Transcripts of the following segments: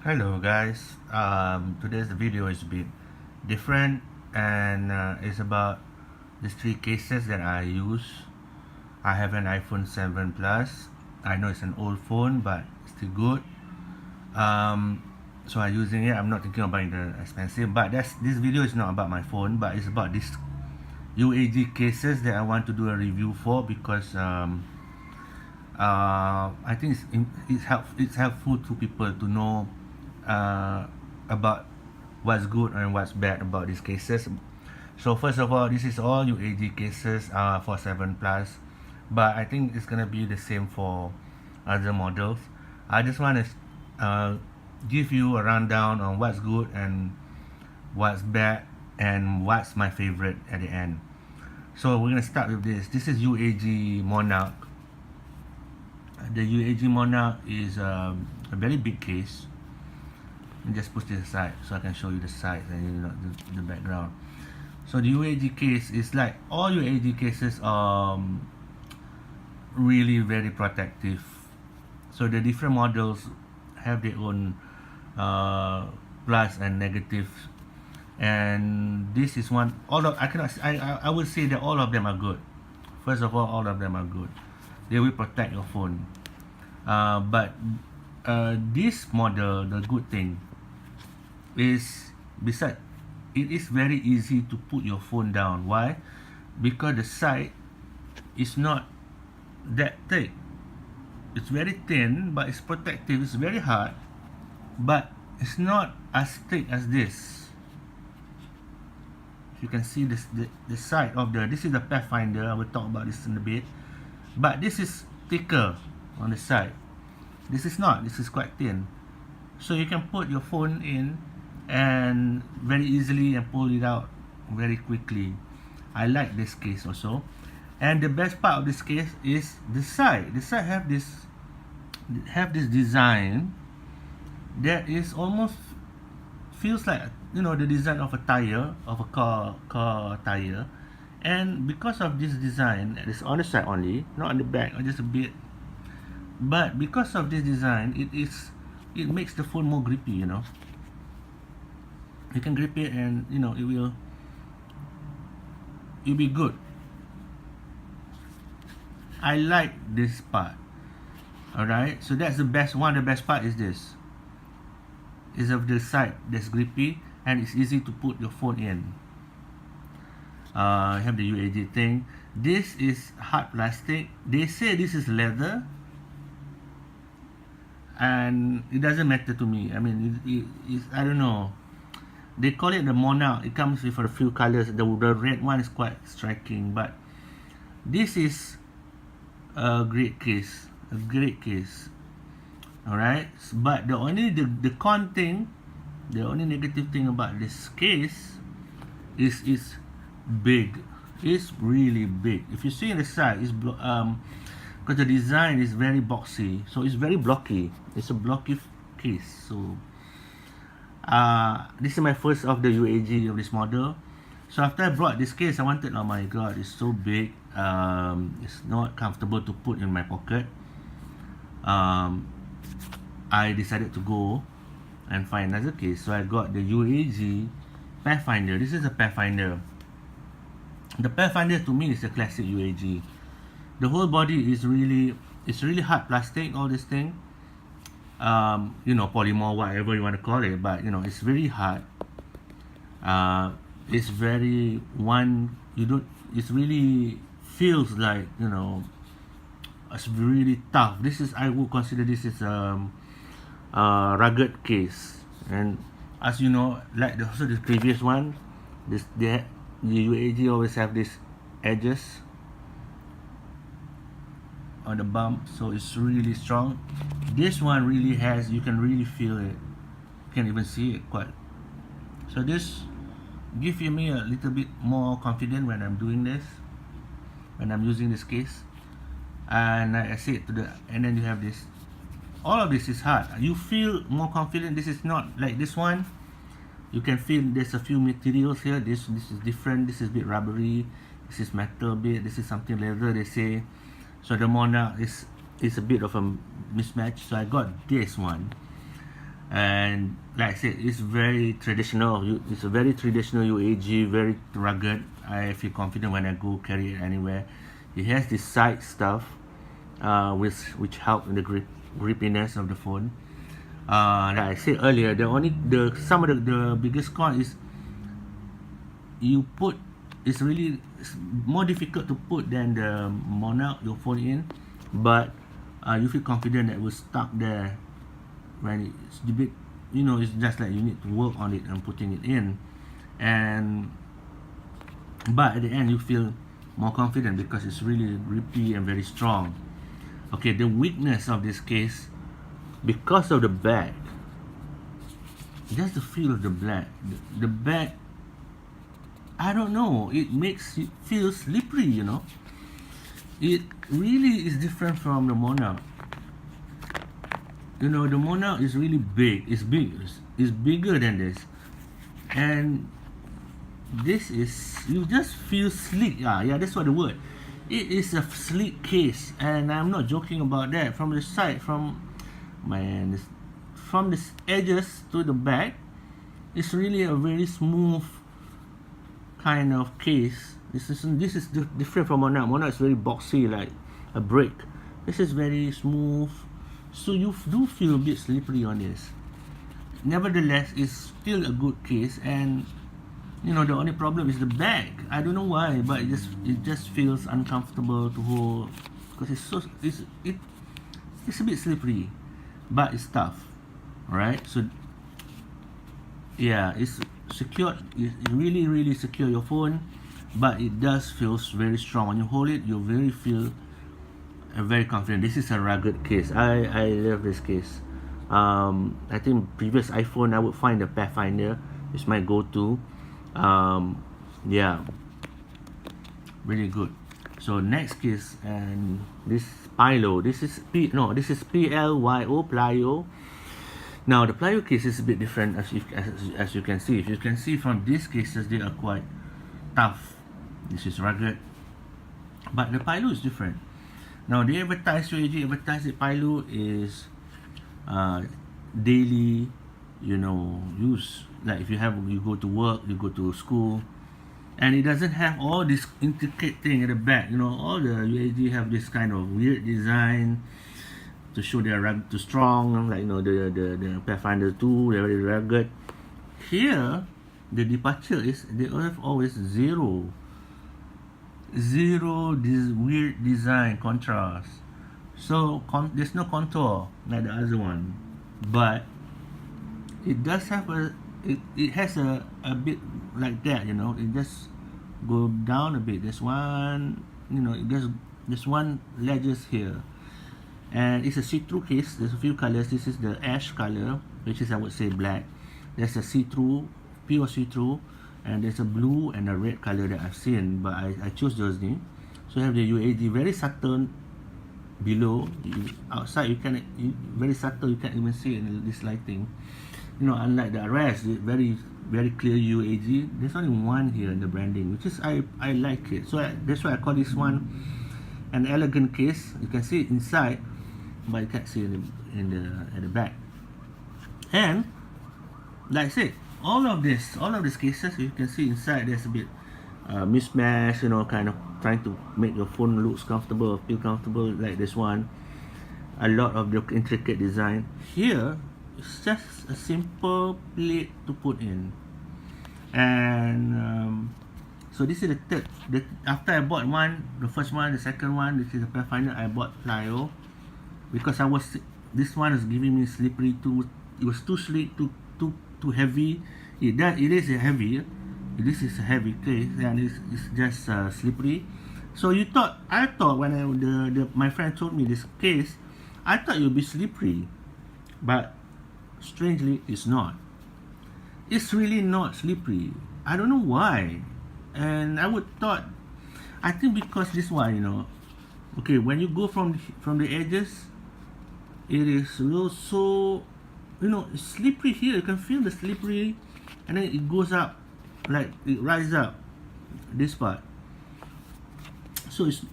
Hello guys, today's video is a bit different and it's about these three cases that I use. I have an iPhone 7 Plus. I know it's an old phone but still good. So I'm using it. I'm not thinking of buying the expensive, but this video is not about my phone, but it's about these UAG cases that I want to do a review for because I think it's helpful to people to know about what's good and what's bad about these cases. So first of all, this is all UAG cases for 7 Plus, but I think it's gonna be the same for other models. I just want to give you a rundown on what's good and what's bad and what's my favorite at the end. So we're gonna start with this. This is UAG Monarch. The UAG Monarch is a very big case. And just push this aside so I can show you the sides and the background. So the UAG case is like all UAG cases are really very protective. So the different models have their own plus and negative, and this is one. I would say that all of them are good. First of all of them are good. They will protect your phone. But this model, the good thing is besides it is very easy to put your phone down. Why? Because the side is not that thick. It's very thin but it's protective. It's very hard but it's not as thick as this. You can see this the side of this is the Pathfinder. I will talk about this in a bit, but this is thicker on the side. This is not. This is quite thin, so you can put your phone in and very easily and pull it out very quickly. I like this case also, and the best part of this case is the side. The side have this design that is almost feels like the design of a tire of a car tire, and because of this design, it's on the side only, not on the back or just a bit. But because of this design, it makes the phone more grippy. You can grip it and it'll be good. I like this part. Alright, so that's the best one. The best part is this. Is of the side that's grippy and it's easy to put your phone in. You have the UAG thing. This is hard plastic. They say this is leather, and it doesn't matter to me. I mean, I don't know. They call it the Monarch. It comes with a few colors. The red one is quite striking, but this is a great case. Alright, but the only con thing, the only negative thing about this case is it's big. It's really big. If you see on the side, it's because the design is very boxy, so it's very blocky. It's a blocky case. So this is my first of the UAG of this model. So after I brought this case, I wanted, oh my god, it's so big. It's not comfortable to put in my pocket. I decided to go and find another case. So I got the UAG Pathfinder. This is a Pathfinder. The Pathfinder to me is a classic UAG. The whole body is really hard plastic, all this thing. Polymer, whatever you want to call it, but it's very hard. It's very it really feels like it's really tough. I would consider this is a rugged case, and as you know, like the previous one, the UAG always have these edges on the bump, so it's really strong. This one really has, you can really feel it. You can even see it quite. So this gives me a little bit more confidence when I'm doing this, when I'm using this case. And like I said, and then you have this. All of this is hard. You feel more confident. This is not like this one. You can feel there's a few materials here. This is different. This is a bit rubbery. This is metal bit. This is something leather, they say. So the Monarch is a bit of a mismatch. So I got this one. And like I said, it's very traditional. It's a very traditional UAG, very rugged. I feel confident when I go carry it anywhere. It has this side stuff, which help in the grippiness of the phone. Like I said earlier, some of the biggest con is it's more difficult to put than the Monarch your phone in, but you feel confident that it was stuck there when it's a bit, it's just like you need to work on it and putting it in, but at the end you feel more confident because it's really grippy and very strong. Okay, the weakness of this case, because of the bag, just the feel of the bag, I don't know, it makes it feel slippery, It really is different from the Monarch. The Monarch is really big. It's bigger than this. And this is, you just feel sleek. Yeah, that's what the word. It is a sleek case, and I'm not joking about that. From the side, from the edges to the back, it's really a very smooth kind of case. This is different from Monarch. Monarch is very boxy, like a brick. This is very smooth, so you do feel a bit slippery on this. Nevertheless, it's still a good case, and the only problem is the bag. I don't know why, but it just feels uncomfortable to hold because it's a bit slippery, but it's tough. Alright, so yeah, it's secured. It really secure your phone, but it does feel very strong. When you hold it, you feel very confident. This is a rugged case. I love this case. I think previous iPhone I would find the Pathfinder. It's my go-to. Yeah, really good. So next case, and this PLYO. This is PLYO. Now the PLYO case is a bit different, as you can see. If you can see from these cases, they are quite tough. This is rugged, but the PLYO is different. Now they advertise, UAG advertise that PLYO is daily, use. Like if you go to work, you go to school, and it doesn't have all this intricate thing at the back. All the UAG have this kind of weird design to show they are rugged, too strong. Like the Pathfinder 2, they're very rugged. Here, the departure is they have always zero this weird design contrast. So there's no contour like the other one, but it does have it has a bit like that. It just go down a bit. There's one, there's one ledges here, and it's a see-through case. There's a few colors. This is the ash color, which is, I would say, black. There's a see-through, pure see-through, and there's a blue and a red color that I've seen, but I chose those names. So you have the UAG, very subtle below. Outside very subtle, you can't even see it in this lighting. Unlike the rest, very clear UAG. There's only one here in the branding, which is I like it. So that's why I call this one an elegant case. You can see it inside, but you can't see it at the back. And like I said, all of these cases, you can see inside there's a bit mismatch, kind of trying to make your phone looks comfortable, feel comfortable. Like this one, a lot of the intricate design. Here, it's just a simple plate to put in. And so this is the third. After I bought the first one, the second one, this is the Pathfinder. I bought PLYO because this one is giving me slippery too. It was too sleek, too heavy. It is heavy. This is a heavy case, and it's just slippery. So I thought when my friend told me this case, I thought it would be slippery, but strangely, it's not. It's really not slippery. I don't know why, and I think because this one, okay, when you go from the edges, it is so it's slippery here. You can feel the slippery, and then it goes up, like it rises up this part. So it's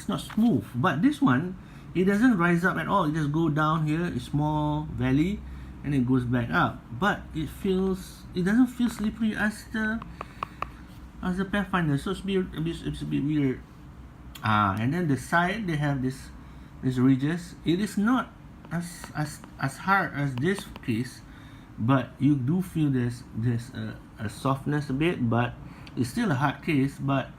not smooth. But this one, it doesn't rise up at all. It just go down here. It's small valley, and it goes back up, but it doesn't feel slippery as the Pathfinder. So it's a bit weird. And then the side, they have this ridges. It is not as hard as this case, but you do feel there's a softness a bit, but it's still a hard case, but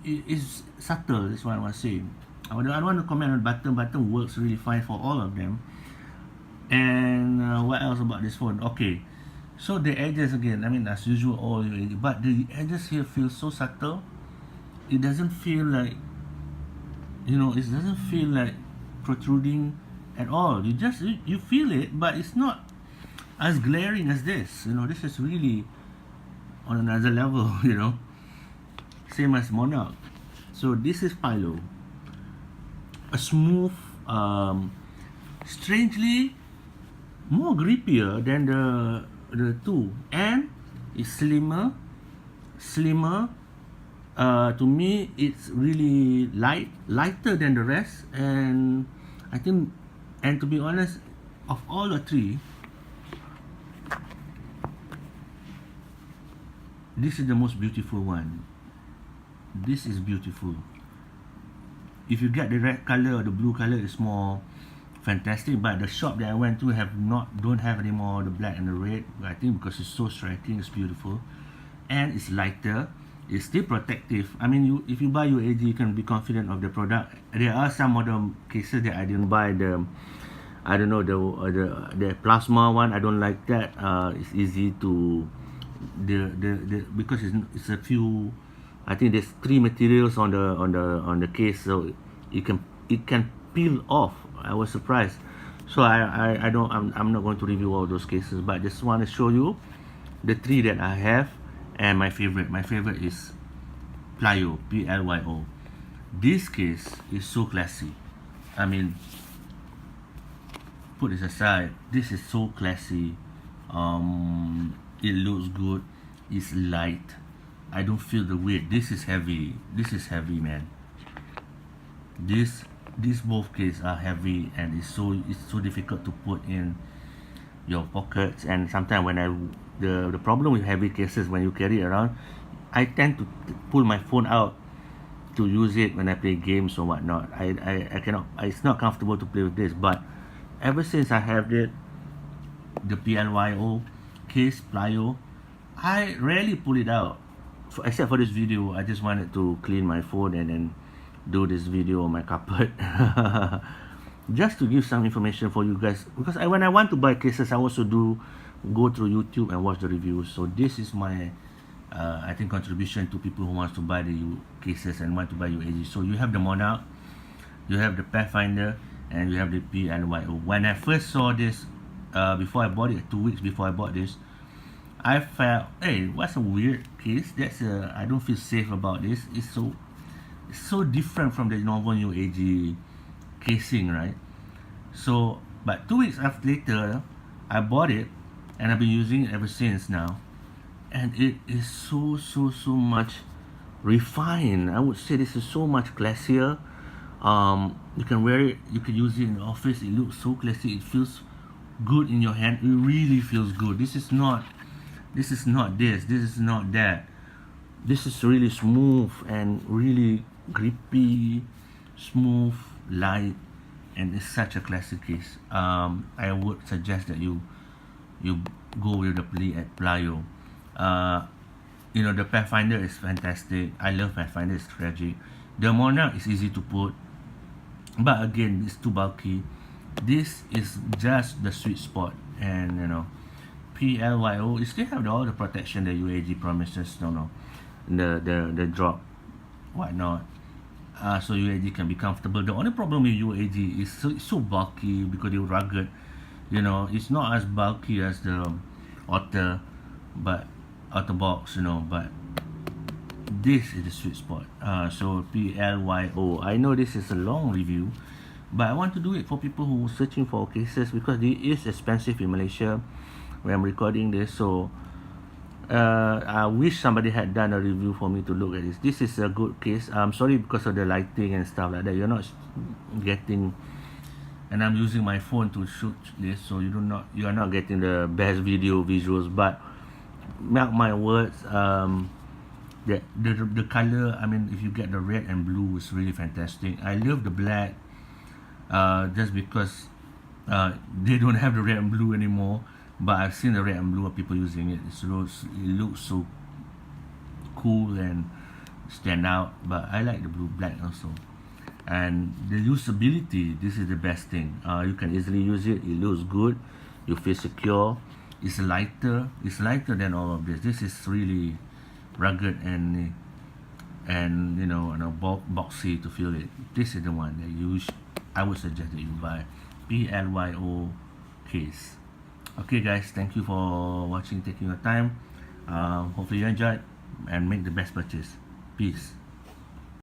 it is subtle. That's what I want to say. I don't want to comment on button. Button works really fine for all of them. And what else about this phone? Okay, so the edges again, I mean, as usual, all UAG, but the edges here feel so subtle. It doesn't feel like, it doesn't feel like protruding at all. You feel it, but it's not as glaring as this. This is really on another level. Same as Monarch. So this is PLYO, a smooth, strangely more grippier than the two, and it's slimmer. To me, it's really lighter than the rest, and I think, and to be honest, of all the three, this is the most beautiful one. This is beautiful. If you get the red color or the blue color, it's more fantastic, but the shop that I went to don't have anymore the black and the red. I think because it's so striking, it's beautiful, and it's lighter. It's still protective. I mean, if you buy UAG, you can be confident of the product. There are some other cases that I didn't buy. The plasma one, I don't like that. It's easy to because it's a few. I think there's 3 materials on the case, so it can peel off. I was surprised. So I'm not going to review all those cases, but I just want to show you the 3 that I have. And my favorite is PLYO, PLYO. This case is so classy. I mean, put this aside, this is so classy. It looks good. It's light. I don't feel the weight. This is heavy, man. These both cases are heavy, and it's so difficult to put in your pockets. And sometimes when the problem with heavy cases, when you carry it around, I tend to pull my phone out to use it when I play games or whatnot. I cannot. It's not comfortable to play with this. But ever since I have the PLYO case, PLYO, I rarely pull it out. Except for this video, I just wanted to clean my phone and then do this video on my carpet. Just to give some information for you guys, because when I want to buy cases, I also do go through YouTube and watch the reviews. So this is my I think contribution to people who want to buy the cases and want to buy UAG. So you have the Monarch, you have the Pathfinder, and you have the PLYO. When I first saw this, before I bought it, 2 weeks before I bought this, I felt, hey, what's a weird case? I don't feel safe about this. It's so different from the normal UAG casing, right? So, but 2 weeks later, I bought it, and I've been using it ever since now, and it is so much refined. I would say this is so much classier. You can wear it, you can use it in the office. It looks so classy. It feels good in your hand. It really feels good. This is not this. This is not that. This is really smooth and really grippy, smooth, light, and it's such a classic case. I would suggest that you go with the PLYO. The Pathfinder is fantastic. I love Pathfinder. It's tragic. The Monarch is easy to put, but again, it's too bulky. This is just the sweet spot, and PLYO, you still have all the protection that UAG promises. The drop, whatnot. So UAG can be comfortable. The only problem with UAG is so bulky because they're rugged. It's not as bulky as the Otter box. But this is the sweet spot. So PLYO. I know this is a long review, but I want to do it for people who are searching for cases, because it is expensive in Malaysia when I'm recording this. So I wish somebody had done a review for me to look at this. This is a good case. I'm sorry because of the lighting and stuff like that. You're not getting and I'm using my phone to shoot this, so you are not getting the best visuals, but mark my words, the color, I mean, if you get the red and blue, is really fantastic. I love the black, just because they don't have the red and blue anymore, but I've seen the red and blue of people using it. It looks so cool and stand out, but I like the blue black also. And the usability, this is the best thing. You can easily use it. It looks good, you feel secure. It's lighter than all of this. This is really rugged and boxy to feel it. This is the one that I would suggest that you buy. PLYO case. Okay guys, thank you for watching, taking your time. Hopefully you enjoyed and make the best purchase. Peace.